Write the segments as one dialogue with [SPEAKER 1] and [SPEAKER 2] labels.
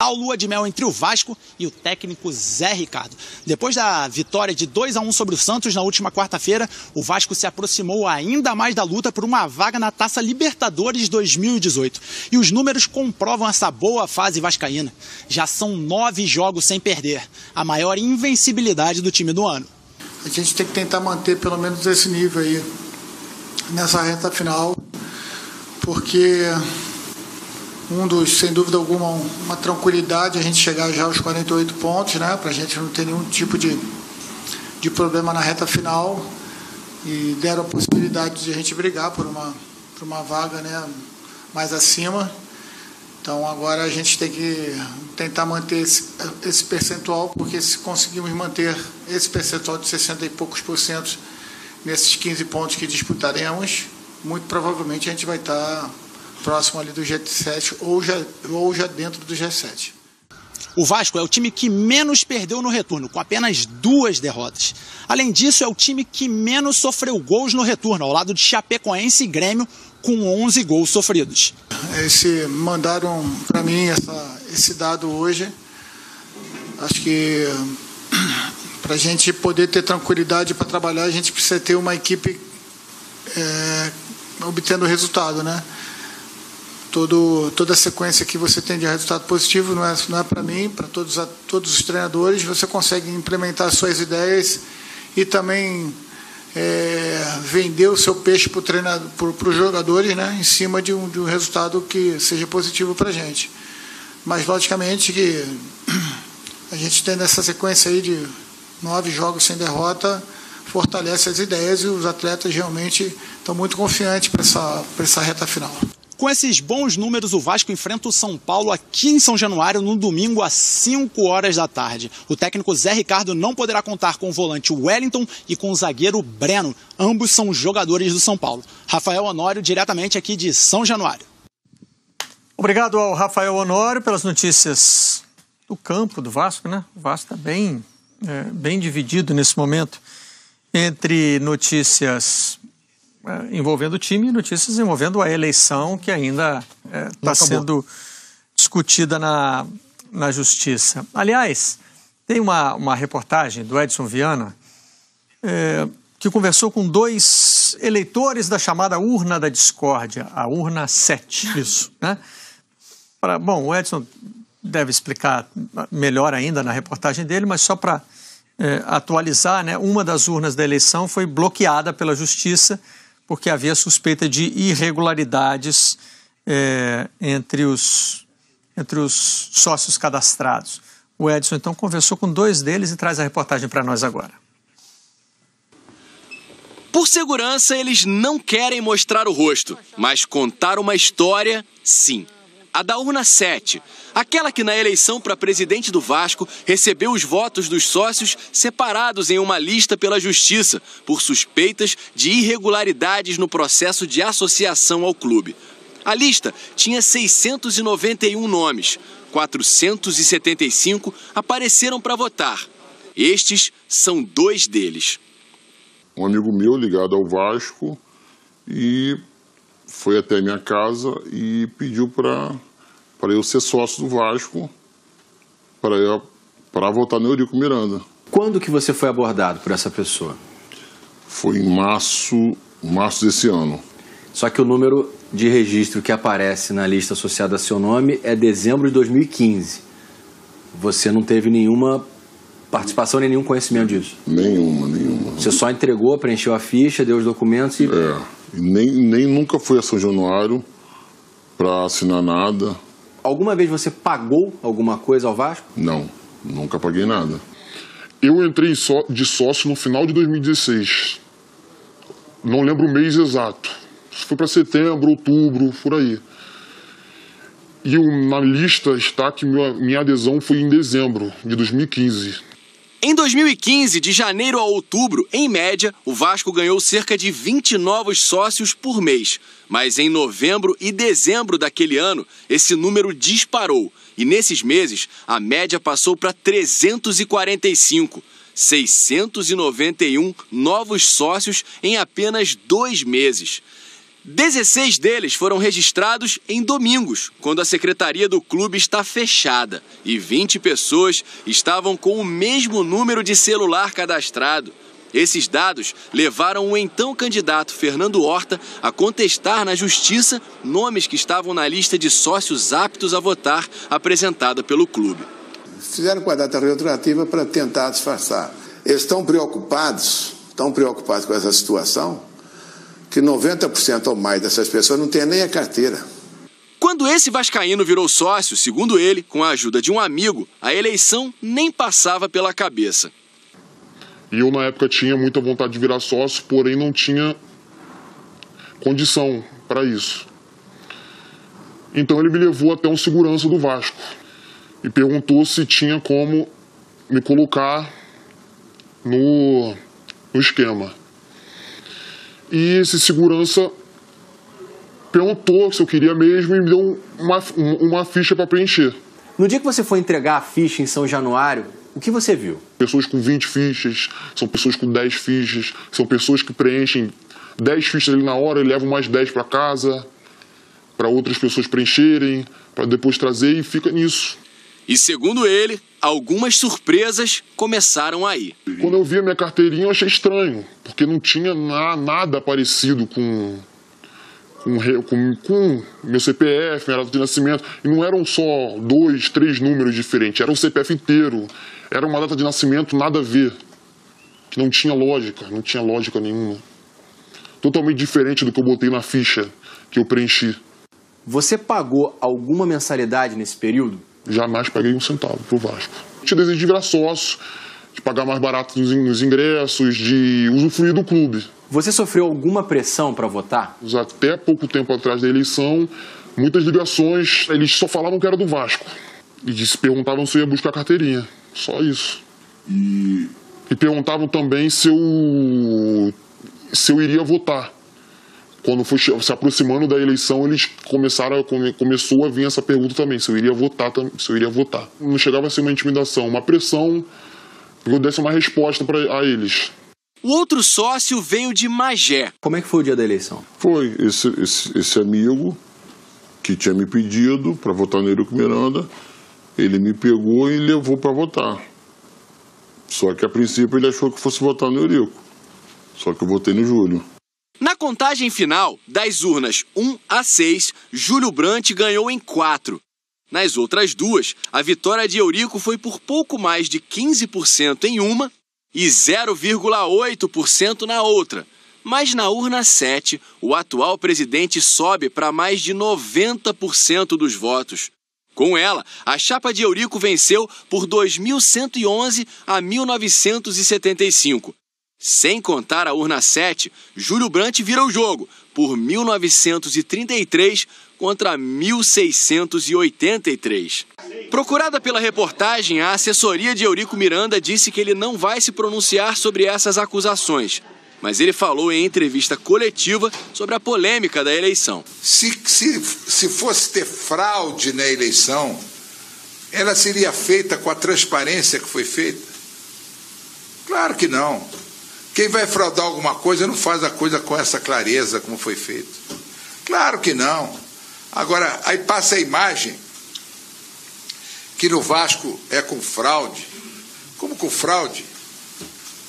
[SPEAKER 1] total lua de mel entre o Vasco e o técnico Zé Ricardo. Depois da vitória de 2-1 sobre o Santos na última quarta-feira, o Vasco se aproximou ainda mais da luta por uma vaga na Taça Libertadores 2018. E os números comprovam essa boa fase vascaína. Já são 9 jogos sem perder, a maior invencibilidade do time do ano.
[SPEAKER 2] A gente tem que tentar manter pelo menos esse nível aí nessa reta final, porque sem dúvida alguma, uma tranquilidade a gente chegar já aos 48 pontos, né, para a gente não ter nenhum tipo de problema na reta final, e deram a possibilidade de a gente brigar por uma vaga, né, mais acima. Então agora a gente tem que tentar manter esse percentual, porque se conseguirmos manter esse percentual de 60 e poucos % nesses 15 pontos que disputaremos, muito provavelmente a gente vai estar próximo ali do G7 ou já dentro do G7.
[SPEAKER 1] O Vasco é o time que menos perdeu no retorno, com apenas 2 derrotas. Além disso, é o time que menos sofreu gols no retorno, ao lado de Chapecoense e Grêmio, com 11 gols sofridos.
[SPEAKER 2] Mandaram para mim esse dado hoje. Acho que para a gente poder ter tranquilidade para trabalhar, a gente precisa ter uma equipe obtendo resultado, né? Toda a sequência que você tem de resultado positivo não é para mim, para todos os treinadores. Você consegue implementar suas ideias e também vender o seu peixe para os jogadores, né, em cima de um resultado que seja positivo para a gente. Mas, logicamente, que a gente tendo essa sequência aí de 9 jogos sem derrota, fortalece as ideias, e os atletas realmente estão muito confiantes para essa reta final.
[SPEAKER 1] Com esses bons números, o Vasco enfrenta o São Paulo aqui em São Januário no domingo às 5 horas da tarde. O técnico Zé Ricardo não poderá contar com o volante Wellington e com o zagueiro Breno. Ambos são jogadores do São Paulo. Rafael Honório, diretamente aqui de São Januário.
[SPEAKER 3] Obrigado ao Rafael Honório pelas notícias do campo do Vasco, né? O Vasco está bem dividido nesse momento entre notícias envolvendo o time e notícias envolvendo a eleição, que ainda está sendo discutida na Justiça. Aliás, tem uma reportagem do Edson Viana que conversou com 2 eleitores da chamada urna da discórdia, a urna 7, isso, né? Bom, o Edson deve explicar melhor ainda na reportagem dele, mas só para atualizar, né, uma das urnas da eleição foi bloqueada pela Justiça porque havia suspeita de irregularidades entre os sócios cadastrados. O Edson, então, conversou com 2 deles e traz a reportagem para nós agora.
[SPEAKER 4] Por segurança, eles não querem mostrar o rosto, mas contar uma história, sim. A da urna 7, aquela que na eleição para presidente do Vasco recebeu os votos dos sócios separados em uma lista pela Justiça por suspeitas de irregularidades no processo de associação ao clube. A lista tinha 691 nomes, 475 apareceram para votar. Estes são 2 deles.
[SPEAKER 5] Um amigo meu ligado ao Vasco e foi até minha casa e pediu para eu ser sócio do Vasco, para votar no Eurico Miranda.
[SPEAKER 6] Quando que você foi abordado por essa pessoa?
[SPEAKER 5] Foi em março desse ano.
[SPEAKER 6] Só que o número de registro que aparece na lista associada a seu nome é dezembro de 2015. Você não teve nenhuma participação nem nenhum conhecimento disso?
[SPEAKER 5] Nenhuma.
[SPEAKER 6] Você só entregou, preencheu a ficha, deu os documentos e...
[SPEAKER 5] Nem nunca fui a São Januário para assinar nada.
[SPEAKER 6] Alguma vez você pagou alguma coisa ao Vasco?
[SPEAKER 5] Não, nunca paguei nada. Eu entrei de sócio no final de 2016. Não lembro o mês exato. Foi para setembro, outubro, por aí. E na lista está que minha adesão foi em dezembro de 2015.
[SPEAKER 4] Em 2015, de janeiro a outubro, em média, o Vasco ganhou cerca de 20 novos sócios por mês. Mas em novembro e dezembro daquele ano, esse número disparou. E nesses meses, a média passou para 345. 691 novos sócios em apenas 2 meses. 16 deles foram registrados em domingos, quando a secretaria do clube está fechada, e 20 pessoas estavam com o mesmo número de celular cadastrado. Esses dados levaram o então candidato Fernando Horta a contestar na justiça nomes que estavam na lista de sócios aptos a votar apresentada pelo clube.
[SPEAKER 7] Fizeram com a data retroativa para tentar disfarçar. Eles estão preocupados com essa situação, que 90% ou mais dessas pessoas não têm nem a carteira.
[SPEAKER 4] Quando esse vascaíno virou sócio, segundo ele, com a ajuda de um amigo, a eleição nem passava pela cabeça.
[SPEAKER 5] E eu, na época, tinha muita vontade de virar sócio, porém não tinha condição para isso. Então ele me levou até um segurança do Vasco e perguntou se tinha como me colocar no esquema. E esse segurança perguntou se eu queria mesmo e me deu uma ficha para preencher.
[SPEAKER 6] No dia que você foi entregar a ficha em São Januário, o que você viu?
[SPEAKER 5] Pessoas com 20 fichas, são pessoas com 10 fichas, são pessoas que preenchem 10 fichas ali na hora e levam mais 10 para casa, para outras pessoas preencherem, para depois trazer, e fica nisso.
[SPEAKER 4] E segundo ele, algumas surpresas começaram aí.
[SPEAKER 5] Quando eu vi a minha carteirinha, eu achei estranho, porque não tinha nada parecido com meu CPF, minha data de nascimento. E não eram só 2, 3 números diferentes, era um CPF inteiro. Era uma data de nascimento nada a ver. Não tinha lógica nenhuma. Totalmente diferente do que eu botei na ficha que eu preenchi.
[SPEAKER 6] Você pagou alguma mensalidade nesse período?
[SPEAKER 5] Jamais paguei um centavo pro Vasco. Tinha desejo de virar sócio, de pagar mais barato nos ingressos, de usufruir do clube.
[SPEAKER 6] Você sofreu alguma pressão para votar?
[SPEAKER 5] Até pouco tempo atrás da eleição, muitas ligações, eles só falavam que era do Vasco. E se perguntavam se eu ia buscar carteirinha. Só isso. E perguntavam também se eu iria votar. Quando foi se aproximando da eleição, eles começou a vir essa pergunta também, se eu iria votar. Não chegava a ser uma intimidação, uma pressão, que eu desse uma resposta a eles.
[SPEAKER 4] O outro sócio veio de Magé.
[SPEAKER 6] Como é que foi o dia da eleição?
[SPEAKER 8] Foi esse amigo que tinha me pedido para votar no Eurico Miranda, ele me pegou e levou para votar. Só que a princípio ele achou que fosse votar no Eurico. Só que eu votei no Júlio.
[SPEAKER 4] Na contagem final, das urnas 1 a 6, Júlio Brandt ganhou em 4. Nas outras duas, a vitória de Eurico foi por pouco mais de 15% em uma e 0,8% na outra. Mas na urna 7, o atual presidente sobe para mais de 90% dos votos. Com ela, a chapa de Eurico venceu por 2.111 a 1.975. Sem contar a urna 7, Júlio Brandt vira o jogo por 1.933 contra 1.683. Procurada pela reportagem, a assessoria de Eurico Miranda disse que ele não vai se pronunciar sobre essas acusações. Mas ele falou em entrevista coletiva sobre a polêmica da eleição.
[SPEAKER 9] Se fosse ter fraude na eleição, ela seria feita com a transparência que foi feita? Claro que não. Quem vai fraudar alguma coisa não faz a coisa com essa clareza como foi feito. Claro que não. Agora, aí passa a imagem que no Vasco é com fraude. Como com fraude?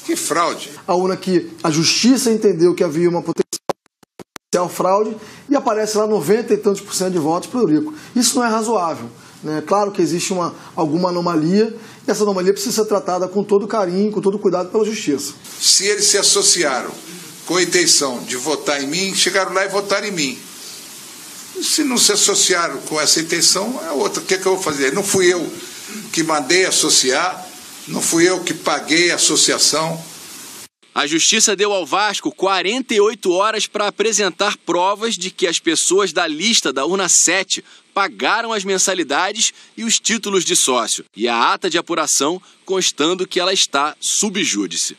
[SPEAKER 9] Que fraude?
[SPEAKER 10] A urna que a justiça entendeu que havia uma potencial fraude e aparece lá 90 e tantos % de votos para o Eurico. Isso não é razoável. Né? Claro que existe alguma anomalia e essa anomalia precisa ser tratada com todo carinho, com todo cuidado pela justiça.
[SPEAKER 9] Se eles se associaram com a intenção de votar em mim, chegaram lá e votaram em mim. Se não se associaram com essa intenção, é outra. O que é que eu vou fazer? Não fui eu que mandei associar, não fui eu que paguei a associação.
[SPEAKER 4] A Justiça deu ao Vasco 48 horas para apresentar provas de que as pessoas da lista da urna 7 pagaram as mensalidades e os títulos de sócio, e a ata de apuração constando que ela está sub júdice.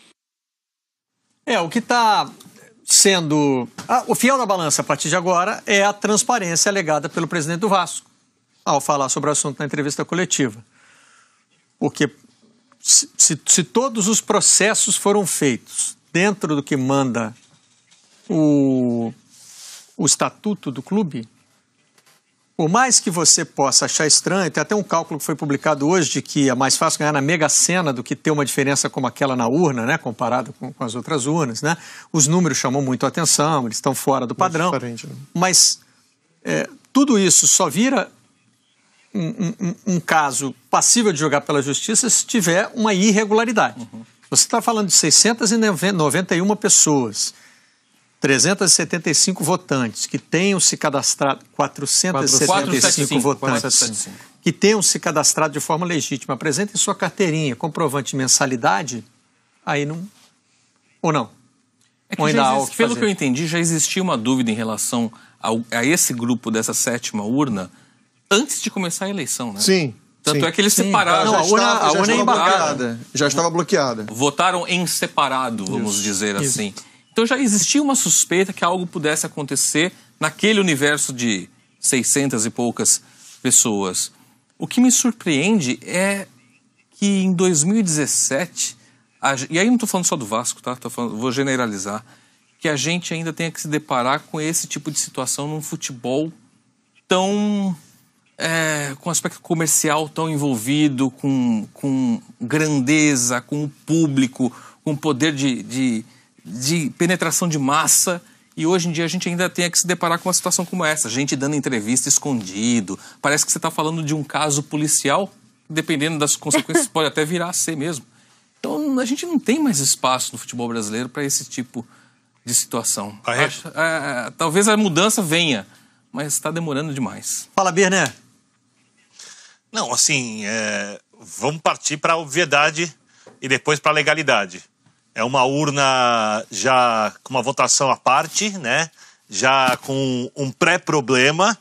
[SPEAKER 3] O que está sendo o fiel da balança a partir de agora é a transparência alegada pelo presidente do Vasco ao falar sobre o assunto na entrevista coletiva. Porque se todos os processos foram feitos dentro do que manda o o estatuto do clube, por mais que você possa achar estranho, tem até um cálculo que foi publicado hoje de que é mais fácil ganhar na Mega Sena do que ter uma diferença como aquela na urna, né, comparado com as outras urnas, né? Os números chamam muito a atenção, eles estão fora do padrão. Né? Mas tudo isso só vira um caso passível de jogar pela justiça se tiver uma irregularidade. Uhum. Você está falando de 691 pessoas, 375 votantes que tenham se cadastrado, 475 votantes que tenham se cadastrado de forma legítima, apresentem sua carteirinha, comprovante de mensalidade, aí não... Ou não?
[SPEAKER 11] É que ou ainda há algo que pelo fazer. Que eu entendi, já existia uma dúvida em relação a esse grupo dessa 7ª urna antes de começar a eleição, né?
[SPEAKER 12] Sim.
[SPEAKER 11] Tanto é que eles separaram.
[SPEAKER 3] Não, a urna é embargada.
[SPEAKER 12] Já estava bloqueada.
[SPEAKER 11] Votaram em separado, vamos dizer assim. Então já existia uma suspeita que algo pudesse acontecer naquele universo de 600 e poucas pessoas. O que me surpreende é que em 2017, e aí não estou falando só do Vasco, tá? Vou generalizar, que a gente ainda tenha que se deparar com esse tipo de situação num futebol tão... com aspecto comercial tão envolvido, com grandeza, com o público, com poder de penetração de massa, e hoje em dia a gente ainda tem que se deparar com uma situação como essa, gente dando entrevista escondido, parece que você está falando de um caso policial, dependendo das consequências pode até virar a ser mesmo. Então a gente não tem mais espaço no futebol brasileiro para esse tipo de situação. Talvez a mudança venha, mas está demorando demais.
[SPEAKER 3] Fala, Birner.
[SPEAKER 13] Não, assim, vamos partir para a obviedade e depois para a legalidade. É uma urna já com uma votação à parte, né? Já com um pré-problema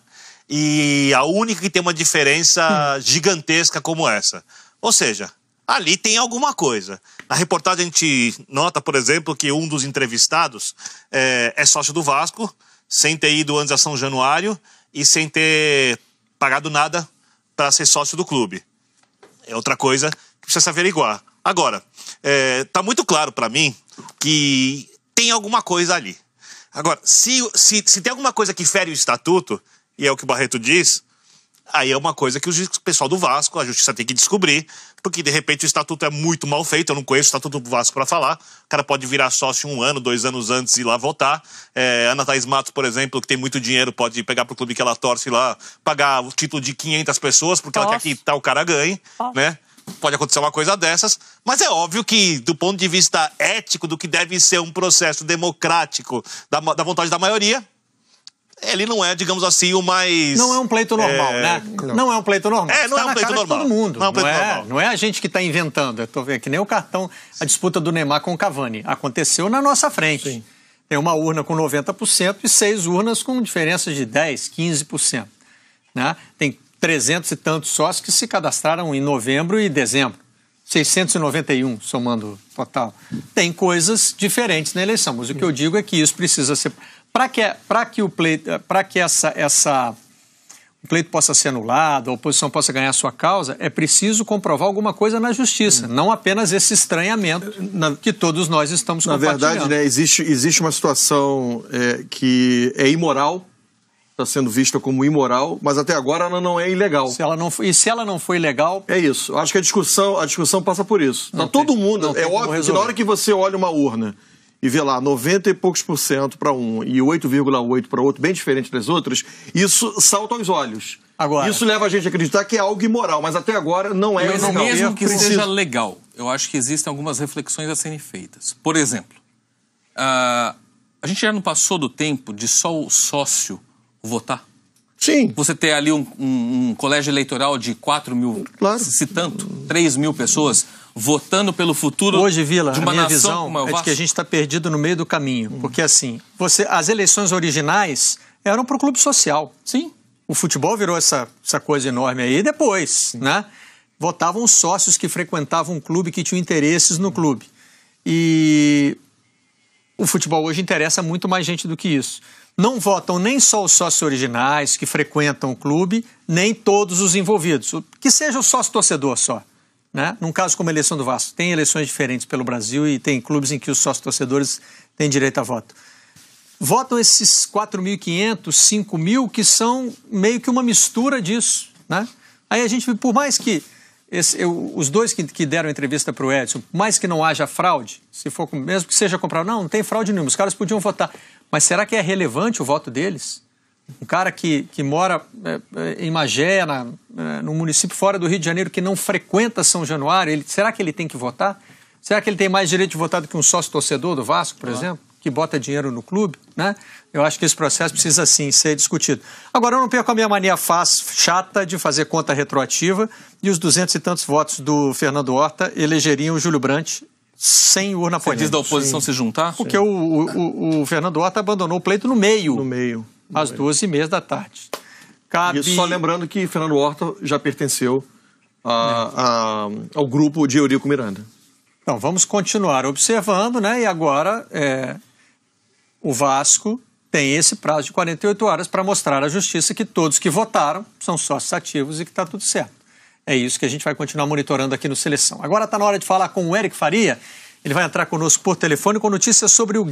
[SPEAKER 13] e a única que tem uma diferença gigantesca como essa. Ou seja, ali tem alguma coisa. Na reportagem a gente nota, por exemplo, que um dos entrevistados é sócio do Vasco, sem ter ido antes a São Januário e sem ter pagado nada para ser sócio do clube. É outra coisa que precisa se averiguar. Agora, tá muito claro para mim que tem alguma coisa ali. Agora, se tem alguma coisa que fere o estatuto, e é o que o Barreto diz, aí é uma coisa que o pessoal do Vasco, a justiça tem que descobrir, porque de repente o estatuto é muito mal feito, eu não conheço o estatuto do Vasco para falar, o cara pode virar sócio 1 ano, 2 anos antes e ir lá votar. Ana Thaís Matos, por exemplo, que tem muito dinheiro, pode pegar pro clube que ela torce lá, pagar o título de 500 pessoas, porque ela quer que tal cara ganhe, né? Pode acontecer uma coisa dessas, mas é óbvio que, do ponto de vista ético, do que deve ser um processo democrático da vontade da maioria, ele não é, digamos assim, o mais...
[SPEAKER 3] Não é um pleito normal, né? Não é um pleito normal.
[SPEAKER 13] Não é um pleito normal.
[SPEAKER 3] Todo mundo.
[SPEAKER 13] Não é um pleito normal.
[SPEAKER 3] Não é a gente que está inventando. Eu tô vendo que nem o cartão, a disputa do Neymar com o Cavani. Aconteceu na nossa frente. Sim. Tem uma urna com 90% e 6 urnas com diferenças de 10%, 15%. Né? Tem 300 e tantos sócios que se cadastraram em novembro e dezembro. 691, somando total. Tem coisas diferentes na eleição, mas o que eu digo é que isso precisa ser... Para que o pleito possa ser anulado, a oposição possa ganhar a sua causa, é preciso comprovar alguma coisa na justiça, não apenas esse estranhamento que todos nós estamos compartilhando.
[SPEAKER 12] Na verdade, né, existe uma situação que é imoral, está sendo vista como imoral, mas até agora ela não é ilegal.
[SPEAKER 3] Se ela não for ilegal...
[SPEAKER 12] É isso. Acho que a discussão passa por isso. Todo mundo... É óbvio que na hora que você olha uma urna e vê lá 90 e poucos % para um e 8,8% para outro, bem diferente das outras, isso salta aos olhos. Agora, isso leva a gente a acreditar que é algo imoral, mas até agora não é
[SPEAKER 11] ilegal. Mas mesmo que seja legal, eu acho que existem algumas reflexões a serem feitas. Por exemplo, a gente já não passou do tempo de só o sócio votar?
[SPEAKER 12] Sim.
[SPEAKER 11] Você ter ali um colégio eleitoral de 4 mil, se tanto, 3 mil pessoas votando pelo futuro
[SPEAKER 3] hoje, Vila,
[SPEAKER 11] de uma
[SPEAKER 3] a minha
[SPEAKER 11] nação
[SPEAKER 3] visão é de que a gente está perdido no meio do caminho. Porque assim, as eleições originais eram para o clube social.
[SPEAKER 11] Sim.
[SPEAKER 3] O futebol virou essa coisa enorme aí depois, né? Votavam os sócios que frequentavam um clube, que tinham interesses no clube. E o futebol hoje interessa muito mais gente do que isso. Não votam nem só os sócios originais que frequentam o clube, nem todos os envolvidos. Que seja o sócio-torcedor só. Né? Num caso como a eleição do Vasco, tem eleições diferentes pelo Brasil e tem clubes em que os sócios-torcedores têm direito a voto. votam esses 4.500, 5.000, que são meio que uma mistura disso, né? Aí a gente, por mais que os dois que deram entrevista para o Edson, por mais que não haja fraude, se for, mesmo que seja comprado, não tem fraude nenhuma, os caras podiam votar. Mas será que é relevante o voto deles? Um cara que mora em Magé, num município fora do Rio de Janeiro, que não frequenta São Januário, será que ele tem que votar? Será que ele tem mais direito de votar do que um sócio-torcedor do Vasco, por exemplo, que bota dinheiro no clube, né? Eu acho que esse processo precisa, sim, ser discutido. Agora, eu não perco a minha mania chata de fazer conta retroativa e os 200 e tantos votos do Fernando Horta elegeriam o Júlio Brandt sem urna polêmica.
[SPEAKER 11] Você diz da oposição se juntar?
[SPEAKER 3] Porque o Fernando Horta abandonou o pleito no meio. Às 2h30 da tarde.
[SPEAKER 12] E só lembrando que Fernando Horta já pertenceu ao grupo de Eurico Miranda.
[SPEAKER 3] Então, vamos continuar observando, né? E agora o Vasco tem esse prazo de 48 horas para mostrar à Justiça que todos que votaram são sócios ativos e que está tudo certo. É isso que a gente vai continuar monitorando aqui no Seleção. Agora está na hora de falar com o Eric Faria. Ele vai entrar conosco por telefone com notícias sobre o